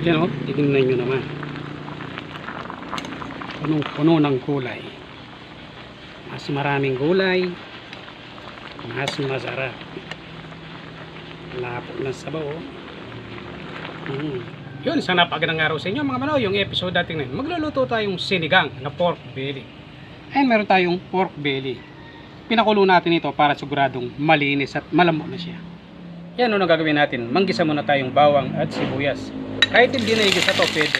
Yan o, titignan nyo naman. Punong-puno ng gulay. Mas maraming gulay, mas masarap. Lapo ng sabaw. Yun, isang napagandang araw sa inyo mga manaw. Yung episode natin ngayon, magluluto tayong sinigang na pork belly. Ayun, meron tayong pork belly. Pinakulo natin ito para siguradong malinis at malambot na siya. Yan ano gagawin natin. Manggisa muna tayong bawang at sibuyas. Kahit hindi na igisa to, pwede.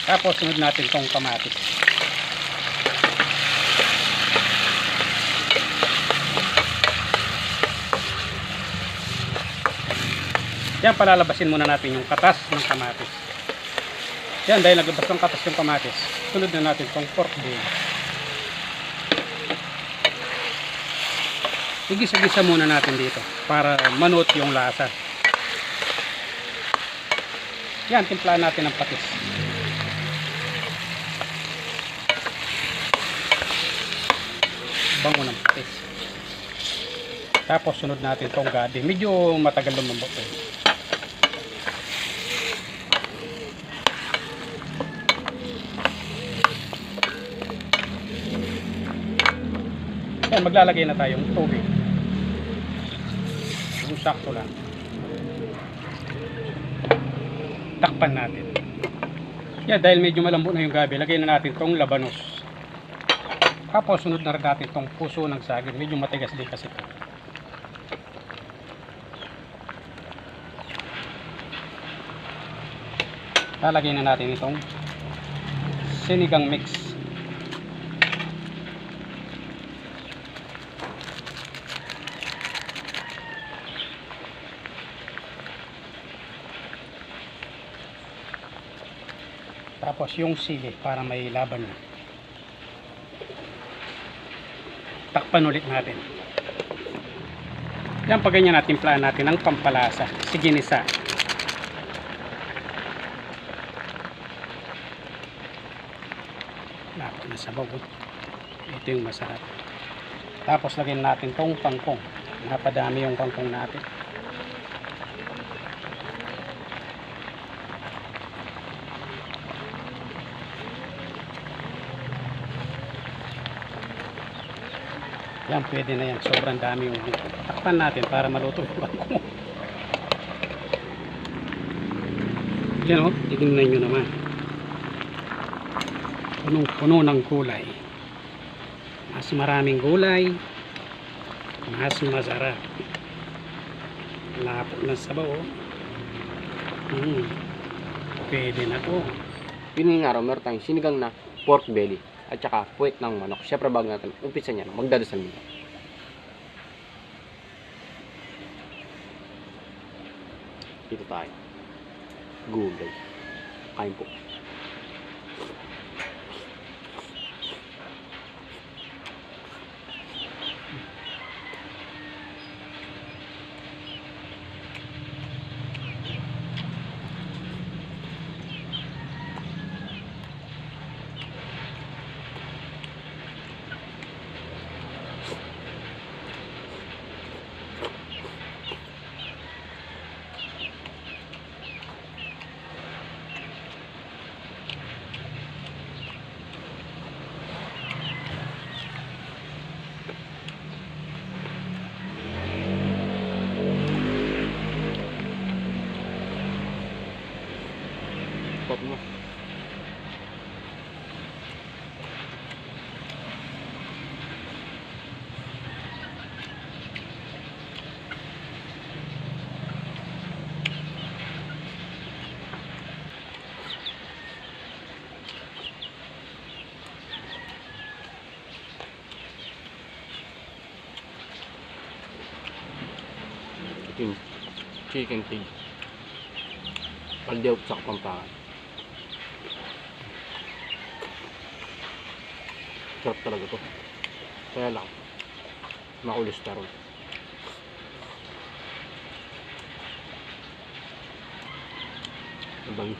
Tapos sunod natin tong kamatis. Yan, palalabasin muna natin yung katas ng kamatis. Yan, dahil naglabas ng katas yung kamatis, sunod na natin tong pork belly. Igisa-gisa muna natin dito para manuot yung lasa. Yan, timplahan natin ng patis. Bango ng patis. Tapos sunod natin tong gadi. Medyo matagal lumambot eh. Yan, maglalagay na tayong tubig. Yung sakto lang. Takpan natin. Yan, dahil medyo malambot na yung gabi, lagay na natin tong labanos. Tapos sunod na rin natin tong puso ng saging. Medyo matigas din kasi ito. Lalagay na natin itong sinigang mix. Tapos yung sili para may laban na. Takpan ulit natin. Yan, pag ganyan natin plan natin ang pampalasa. Siginisa. Lapo na sabaw. Ito yung masarap. Tapos lagyan natin tong kangkong. Napadami yung kangkong natin. Yan, pwede na yan. Sobrang dami yung takpan natin para maluto yung kangkong. Yan o, titignan nyo naman. Punong-puno ng gulay. Mas maraming gulay, mas masarap. Lapo ng sabaw. Pwede na to. Yun yung araw, meron tayong sinigang na pork belly at saka puwet ng manok. Siyempre bago natin umpisa niya, magdadasal muna. Dito tayo. Gulay. Kain po. Pop mo. Yung chicken tig. Paldew sa Kapampangan. Sarap talaga to. Kaya lang makolesterol. Abang.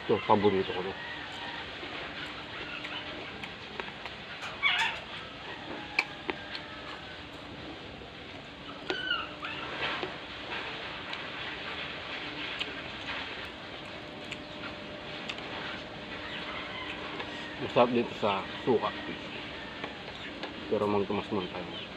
Ito, paborito ko to. Masarap dito sa suka. Pero magtumas man tayo.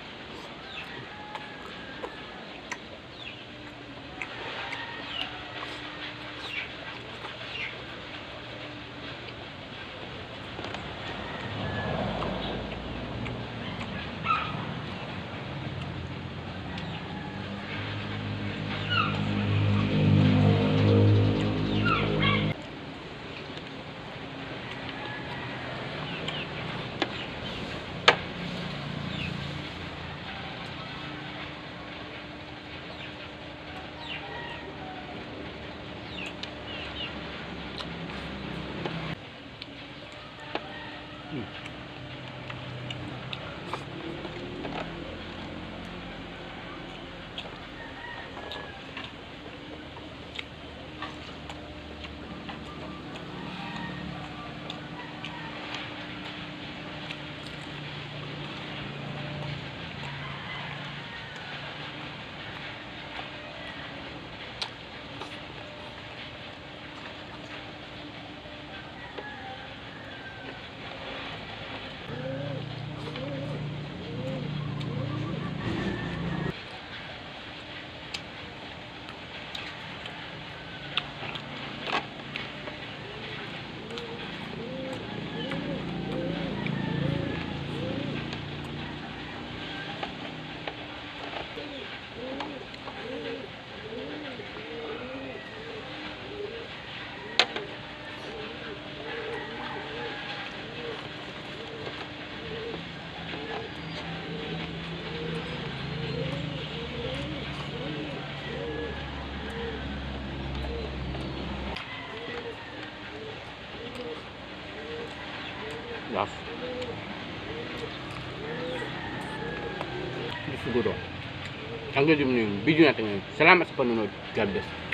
Last. Siguro. Hanggang dito yung video natin ngayon. Salamat sa panunod. God bless.